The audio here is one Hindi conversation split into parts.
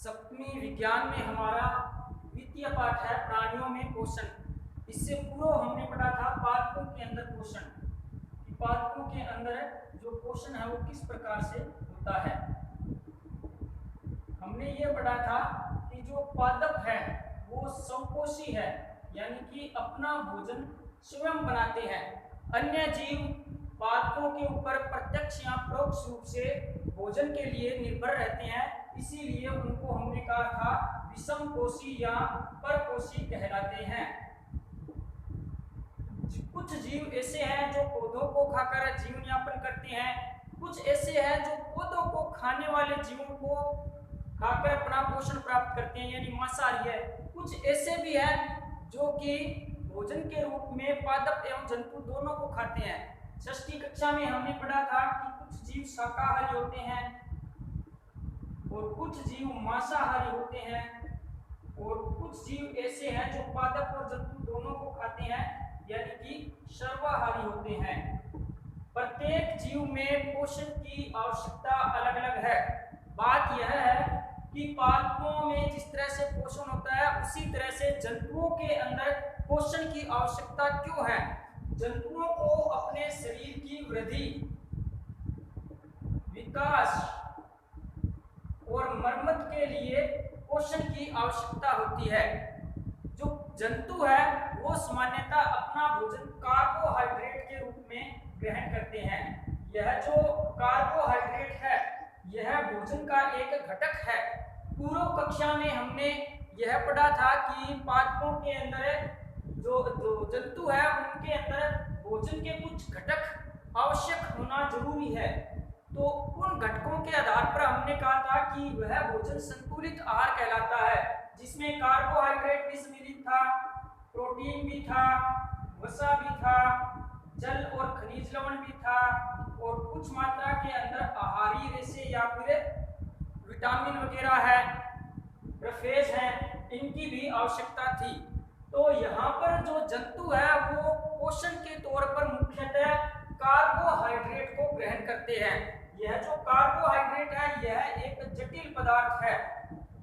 सप्तमी विज्ञान में हमारा द्वितीय पाठ है प्राणियों में पोषण। इससे पूर्व हमने पढ़ा था पादपों के अंदर पोषण, कि पादपों के अंदर जो पोषण है वो किस प्रकार से होता है। हमने ये पढ़ा था कि जो पादप है वो स्वपोषी है, यानी कि अपना भोजन स्वयं बनाते हैं। अन्य जीव पादपों के ऊपर प्रत्यक्ष या परोक्ष रूप से भोजन के लिए निर्भर रहते हैं, इसीलिए उनको हमने कहा था विषमपोषी या परपोषी कहलाते हैं। कुछ जीव ऐसे हैं जो पौधों को खाकर जीवन यापन करते हैं, कुछ ऐसे हैं जो पौधों को खाने वाले जीवों को खाकर अपना पोषण प्राप्त करते हैं, यानी मांसाहारी है। कुछ ऐसे भी हैं जो कि भोजन के रूप में पादप एवं जंतु दोनों को खाते हैं। षष्ठी कक्षा में हमने पढ़ा था कि कुछ जीव शाकाहारी होते हैं और कुछ जीव मांसाहारी होते हैं, और कुछ जीव ऐसे हैं जो पादप और जंतु दोनों को खाते हैं, यानी कि सर्वाहारी होते हैं। प्रत्येक जीव में पोषण की आवश्यकता अलग अलग है। बात यह है कि पादपों में जिस तरह से पोषण होता है उसी तरह से जंतुओं के अंदर पोषण की आवश्यकता क्यों है। जंतुओं को अपने शरीर की वृद्धि, विकास और मरम्मत के लिए पोषण की आवश्यकता होती है। जो जंतु है वो सामान्यतः अपना भोजन कार्बोहाइड्रेट के रूप में ग्रहण करते हैं। यह जो कार्बोहाइड्रेट है यह भोजन का एक घटक है। पूर्व कक्षा में हमने यह पढ़ा था कि पादपों के अंदर जो जंतु है उनके अंदर भोजन के कुछ घटक आवश्यक होना जरूरी है। तो उन घटकों के आधार पर हमने कहा था कि वह भोजन संतुलित आहार कहलाता है, जिसमें कार्बोहाइड्रेट भी सम्मिलित था, प्रोटीन भी था, वसा भी था, जल और खनिज लवण भी था, और कुछ मात्रा के अंदर आहारी रेशे या फिर विटामिन वगैरह है, रफेज है, इनकी भी आवश्यकता थी। तो यहाँ पर जो जंतु है वो पोषण के तौर पर मुख्यतः कार्बोहाइड्रेट को ग्रहण करते हैं। यह जो कार्बोहाइड्रेट है यह एक जटिल पदार्थ है।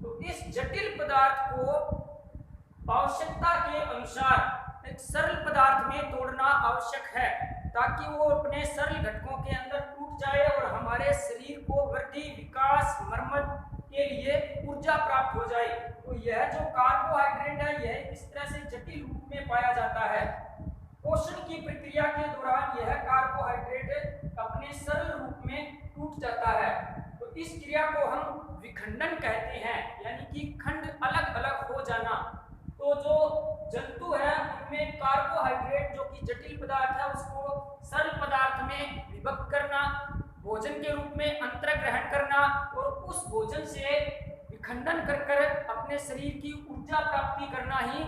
तो इस जटिल पदार्थ को आवश्यकता के अनुसार एक सरल पदार्थ में तोड़ना आवश्यक है, ताकि वो अपने सरल घटकों के अंदर टूट जाए और हमारे शरीर को वृद्धि, विकास, मरम्मत के लिए ऊर्जा प्राप्त हो जाए। तो यह जो कार्बोहाइड्रेट है यह इस तरह से जटिल रूप में पाया जाता है। पोषण की प्रक्रिया के दौरान यह कार्बोहाइड्रेट अपने सरल रूप में टूट जाता है। तो इस क्रिया को हम विखंडन कहते हैं, यानी कि खंड अलग अलग हो जाना। तो जो जंतु है उनमें कार्बोहाइड्रेट जो कि जटिल पदार्थ है उसको सरल पदार्थ में विभक्त करना, भोजन के रूप में अंतर ग्रहण करना और उस भोजन से विखंडन कर अपने शरीर की ऊर्जा प्राप्ति करना ही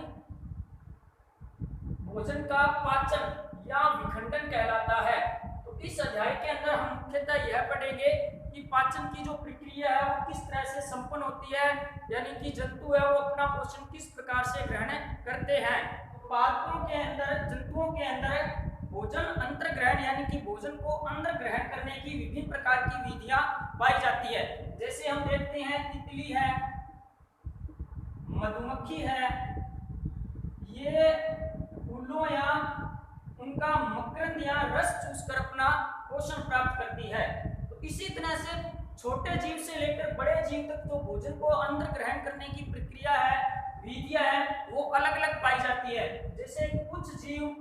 भोजन का पाचन या विखंडन कहलाता है। तो इस अध्याय के अंदर हम मुख्यतः यह पढ़ेंगे कि पाचन की जो प्रक्रिया है वो किस तरह से संपन्न होती है, यानी कि जंतु है वो अपना पोषण किस प्रकार से ग्रहण करते हैं। तो पादपों के अंदर, जंतुओं के अंदर भोजन अंतर ग्रहण यानी कि भोजन को अंदर ग्रहण करने की विभिन्न प्रकार की विधियां पाई जाती है। जैसे हम देखते हैं तितली है, मधुमक्खी है, ये फूलों या उनका मकरंद या रस चूसकर अपना पोषण प्राप्त करती है। तो इसी तरह से छोटे जीव से लेकर बड़े जीव तक जो भोजन को अंदर ग्रहण करने की प्रक्रिया है, विधियां है, वो अलग अलग पाई जाती है। जैसे कुछ जीव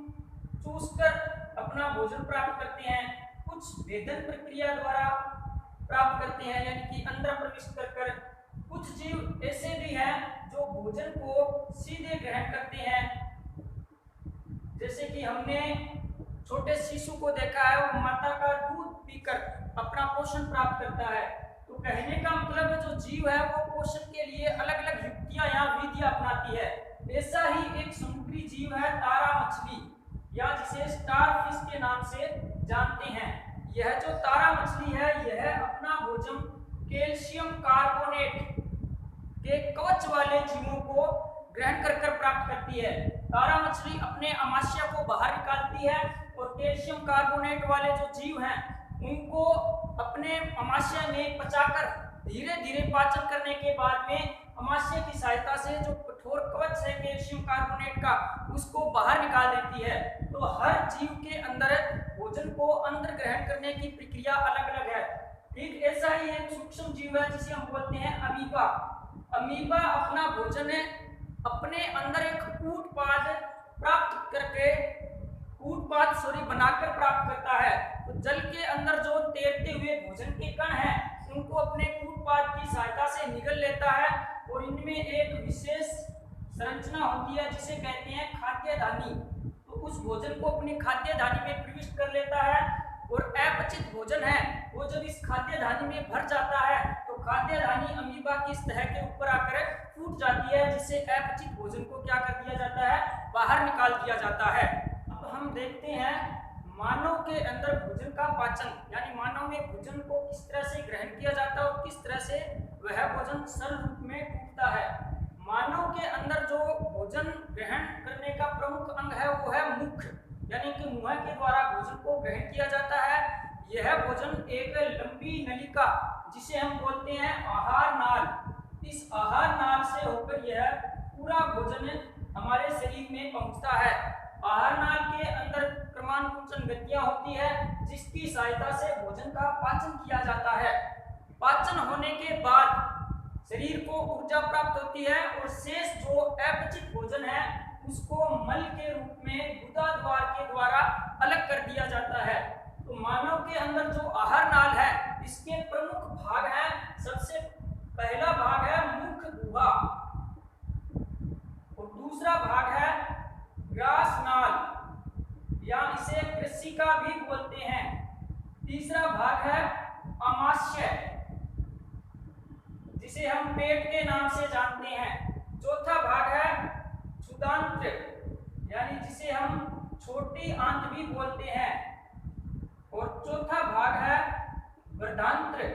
चूसकर अपना भोजन प्राप्त करते हैं, कुछ भेदन प्रक्रिया द्वारा प्राप्त करते हैं, यानी कि अंदर प्रविष्ट कर। कुछ जीव ऐसे भी हैं जो भोजन को सीधे ग्रहण करते हैं। जैसे कि हमने छोटे शिशु को देखा है, वो माता का दूध पीकर अपना पोषण प्राप्त करता है। तो कहने का मतलब जो जीव है वो पोषण के लिए अलग अलग युक्तियां या विधियां अपनाती है। ऐसा ही एक समुद्री जीव है तारा मछली, या जिसे स्टार फिश के नाम से जानते हैं। यह जो तारा मछली है यह अपना भोजन कैल्शियम कार्बोनेट के कवच वाले जीवों को ग्रहण कर प्राप्त करती है। तारा मछली अपने अमाशय को बाहर निकालती है और कैल्शियम कार्बोनेट वाले जो जीव हैं उनको अपने अमाशय में पचाकर धीरे धीरे पाचन करने के बाद में अमाशय की सहायता से जो कठोर कवच है कैल्शियम कार्बोनेट का उसको बाहर निकाल देती है। तो हर जीव के अंदर भोजन को अंदर ग्रहण करने की प्रक्रिया अलग अलग है। ठीक ऐसा ही एक सूक्ष्म जीव है जिसे हम बोलते हैं अमीबा। अमीबा अपना भोजन अपने अंदर एक उत्पाद प्राप्त करके बनाकर प्राप्त करता है। तो जल के अंदर जो तैरते हुए भोजन के कण हैं उनको अपने उत्पाद की सहायता से निगल लेता है और इनमें एक विशेष संरचना होती है जिसे कहते हैं खाद्य धानी। तो उस भोजन को अपनी खाद्य धानी में प्रविष्ट कर लेता है और अपचित भोजन है वो जब इस खाद्य धानी में भर जाता है तो खाद्य धानी अमीबा की सतह के ऊपर आकर फूट जाती है, जिससे अपचित भोजन को क्या कर दिया जाता है, बाहर निकाल दिया जाता है। अब हम देखते हैं मानव के अंदर भोजन का पाचन, यानी मानव में भोजन को किस तरह से ग्रहण किया जाता है और किस तरह से वह भोजन सरल रूप में टूटता है। मानव के अंदर जो भोजन ग्रहण करने का प्रमुख अंग है वो है मुख, यानी कि मुंह के द्वारा भोजन को ग्रहण किया जाता है। यह भोजन एक लंबी नलिका जिसे हम बोलते हैं आहार नाल, इस आहार नाल से होकर यह पूरा भोजन हमारे शरीर में पहुंचता है। आहार नाल के अंदर क्रमानुकुंचन गतियां होती है जिसकी सहायता से भोजन का पाचन किया जाता है। पाचन होने के बाद शरीर को ऊर्जा प्राप्त होती है और शेष जो अपचित भोजन है उसको मल के रूप में गुदा द्वार के द्वारा अलग कर दिया जाता है। तो मानव के अंदर जो आहार नाल है इसके प्रमुख भाग हैं। सबसे पहला भाग है मुख गुहा और दूसरा भाग है ग्रास नाल या इसे कृषिका भी बोलते हैं। तीसरा भाग है अमाशय जिसे हम पेट के नाम से जानते हैं। चौथा भाग है क्षुदांत्र यानी जिसे हम छोटी आंत भी बोलते हैं और चौथा भाग है वर्धांत्र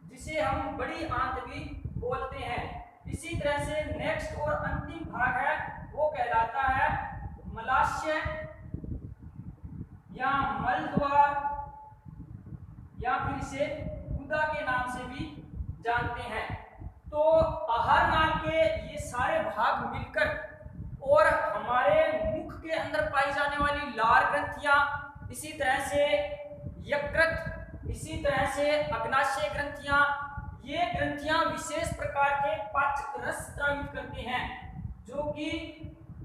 जिसे हम बड़ी आंत भी बोलते हैं। इसी तरह से नेक्स्ट और अंतिम भाग है वो कहलाता है मलाशय या मलद्वार या फिर इसे गुदा के नाम से भी जानते हैं। तो आहार नाल के ये सारे भाग मिलकर और हमारे मुख के अंदर पाई जाने वाली लार ग्रंथियां, इसी तरह से यकृत, इसी तरह से अग्नाशय ग्रंथियां, ये ग्रंथियां विशेष प्रकार के पाचक रस स्रावित करते हैं जो कि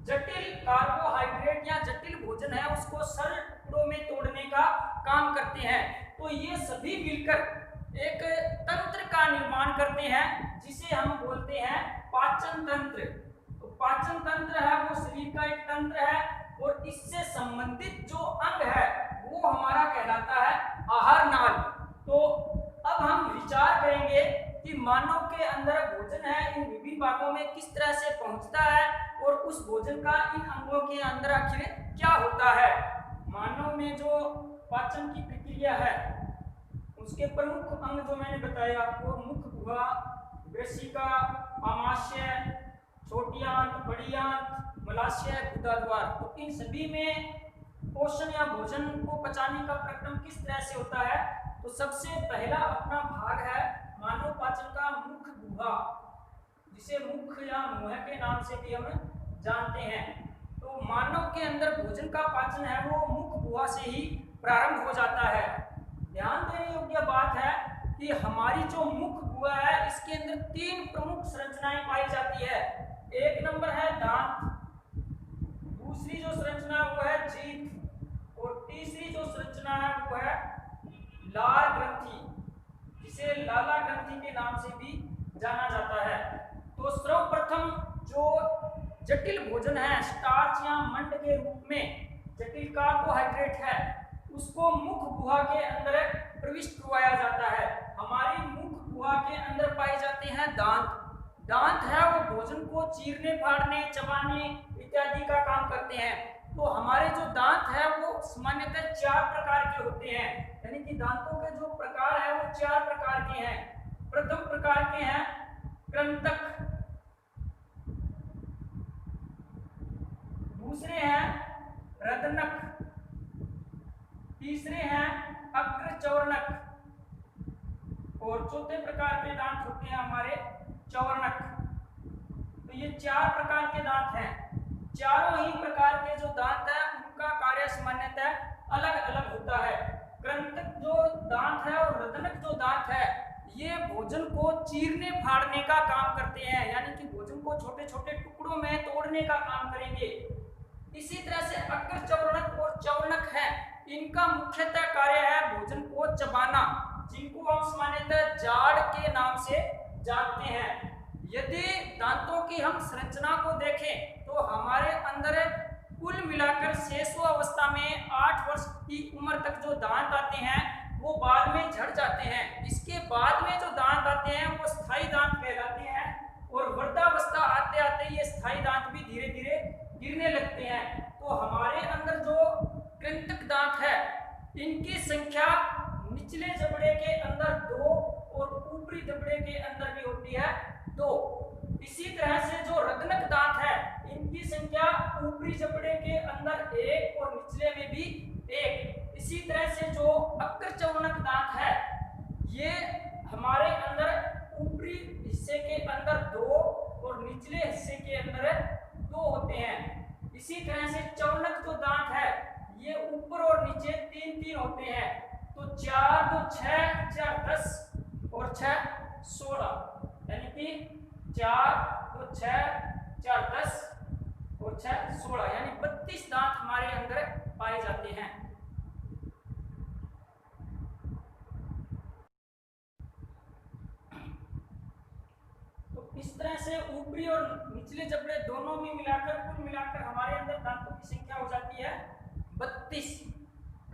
जटिल कार्बोहाइड्रेट या जटिल भोजन है उसको सरल टुकड़ों में तोड़ने का काम करते हैं। तो ये सभी मिलकर एक तंत्र का निर्माण करते हैं जिसे हम बोलते हैं पाचन तंत्र। तो पाचन तंत्र है वो शरीर का एक तंत्र है और इससे संबंधित जो अंग है वो हमारा कहलाता है आहार नाल। तो अब हम विचार करेंगे कि मानव के अंदर भोजन है इन विभिन्न भागों में किस तरह से पहुंचता है और उस भोजन का इन अंगों के अंदर आखिर क्या होता है। मानव में जो पाचन की प्रक्रिया है उसके प्रमुख अंग जो मैंने बताया आपको, मुख गुहा, वृश्चिका, आमाशय, छोटी आंत, बड़ी आंत, मलाशय, गुदा द्वार। तो इन सभी में पोषण या भोजन को पचाने का प्रक्रम किस तरह से होता है। तो सबसे पहला अपना भाग है मानव पाचन का मुख गुहा जिसे मुख या मुंह के नाम से भी हम जानते हैं। तो मानव के अंदर भोजन का पाचन है वो मुख गुहा से ही प्रारंभ हो जाता है। ध्यान देने योग्य बात है कि हमारी जो मुख गुहा है इसके अंदर तीन प्रमुख संरचनाएं पाई जाती है। एक नंबर है दांत, दूसरी जो संरचना है वो है जीभ और तीसरी जो संरचना है वो है लार ग्रंथि जिसे लाला ग्रंथि के नाम से भी जाना जाता है। तो सर्वप्रथम जो जटिल भोजन है स्टार्च या मंड के रूप में जटिल कार्बोहाइड्रेट है उसको मुख गुहा के अंदर प्रविष्ट करवाया जाता है। हमारी मुख गुहा के अंदर पाए जाते हैं दांत। दांत है वो भोजन को चीरने, फाड़ने, चबाने इत्यादि का काम करते हैं। तो हमारे जो दांत है वो सामान्यतः 4 प्रकार के होते हैं, यानी कि दांतों के जो प्रकार है वो 4 प्रकार के हैं। प्रथम प्रकार के हैं कृंतक, दूसरे हैं रदनक, तीसरे हैं अग्रचौर्णक और चौथे प्रकार के दांत होते हैं हमारे चवर्णक। तो ये 4 प्रकार के दांत हैं। चारों ही प्रकार के जो दांत है उनका कार्य सामान्यतः अलग अलग होता है। कृंतक जो दांत है और रदनक जो दांत है ये भोजन को चीरने फाड़ने का काम करते हैं, यानी कि भोजन को छोटे छोटे टुकड़ों में तोड़ने का काम करेंगे। इसी तरह से अग्र चवर्णक और चवर्णक है, इनका मुख्यतः कार्य है भोजन को चबाना, जिनको हम सामान्यतः जाड़ के नाम से जानते हैं। यदि दांतों की हम संरचना को देखें तो हमारे अंदर कुल मिलाकर शेषो अवस्था में 8 वर्ष की उम्र तक जो दांत आते हैं वो बाद में झड़ जाते हैं। इसके बाद में जो दांत आते हैं वो स्थायी दांत कहलाते हैं, और वृद्धावस्था आते आते ये स्थायी दांत भी धीरे धीरे गिरने लगते हैं। तो हमारे अंदर जो कृंतक दांत है इनकी संख्या निचले जबड़े के अंदर 2 और ऊपरी जबड़े के अंदर भी होती है 2। इसी तरह से जो रदनक दांत है इनकी संख्या ऊपरी जबड़े के अंदर 1 और निचले में भी 1। इसी तरह से जो अग्र चवर्णक दांत है ये हमारे अंदर ऊपरी हिस्से के अंदर 2 और निचले हिस्से के अंदर 2 होते हैं। इसी तरह से चवर्णक जो दांत है ये ऊपर और नीचे 3-3 होते हैं। तो 4 2 6 4 10 और 6 16, यानी कि 4 2 6 4 10 और 6 16, यानी 32 दांत हमारे अंदर पाए जाते हैं। तो इस तरह से ऊपरी और निचले जबड़े दोनों में मिलाकर कुल मिलाकर हमारे अंदर दांतों की संख्या हो जाती है 32।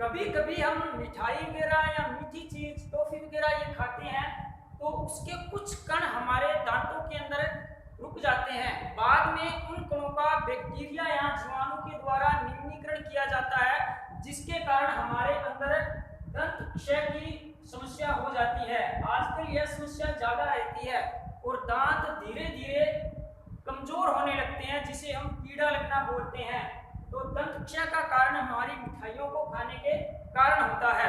कभी कभी हम मिठाई वगैरह या मीठी चीज टॉफी वगैरह ये खाते हैं तो उसके कुछ कण हमारे दांतों के अंदर रुक जाते हैं। बाद में उन कणों का बैक्टीरिया या जीवाणु के द्वारा निम्नीकरण किया जाता है, जिसके कारण हमारे अंदर दंत क्षय की समस्या हो जाती है। आजकल यह समस्या ज्यादा रहती है और दांत धीरे धीरे कमजोर होने लगते हैं, जिसे हम कीड़ा लगना बोलते हैं। तो दंत क्षय का कारण हमारी मिठाइयों को खाने के कारण होता है।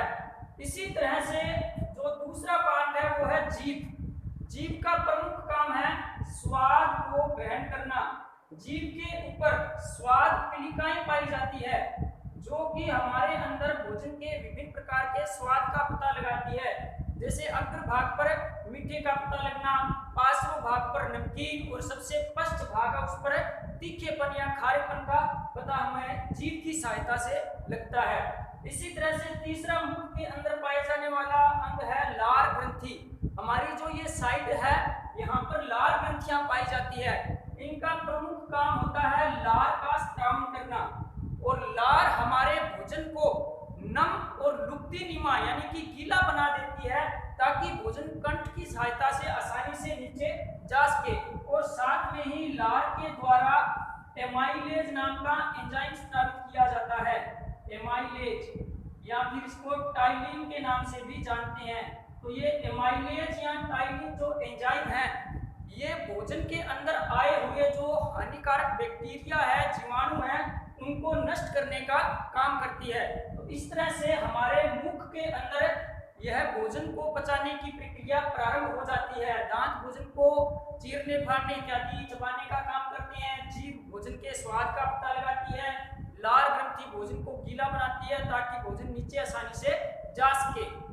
इसी तरह से जो दूसरा पार्ट है वो है जीभ। जीभ का प्रमुख काम है स्वाद को ग्रहण करना। जीभ के ऊपर स्वाद कलिकाएं पाई जाती है जो कि हमारे अंदर भोजन के विभिन्न प्रकार के स्वाद का पता लगाती है। जैसे अग्र भाग पर मीठे का पता लगना, पार्श्व भाग पर नमकीन और सबसे पश्च भाग उस पर तीखेपन या खारेपन का पता हमें जीभ की सहायता से लगता है। इसी तरह से तीसरा मुख के अंदर पाए जाने वाला अंग है लार ग्रंथि। हमारी जो ये साइड है यहाँ पर लार ग्रंथियां पाई जाती है। इनका प्रमुख काम होता है लार का स्त्राव करना, और लार हमारे भोजन को नम और लुब्धिनिमा यानी कि गीला बना देती है, ताकि भोजन कंठ की सहायता से आसानी से नीचे जा सके। और साथ में ही लार के द्वारा एमाइलेज नाम का एंजाइम स्रावित किया जाता है। एमाइलेज या फिर इसको टाइलिन के नाम से भी जानते हैं। तो ये एमाइलेज या टाइलिन जो एंजाइम है ये भोजन के अंदर आए हुए जो हानिकारक बैक्टीरिया है, जीवाणु है, उनको नष्ट करने का काम करती है। तो इस तरह से हमारे मुख के अंदर यह भोजन को पचाने की प्रक्रिया प्रारंभ हो जाती है। दांत भोजन को चीरने फाड़ने इत्यादि चबाने का काम करते हैं। जीभ भोजन के स्वाद का पता लगाती है। लार ग्रंथि भोजन को गीला बनाती है ताकि भोजन नीचे आसानी से जा सके।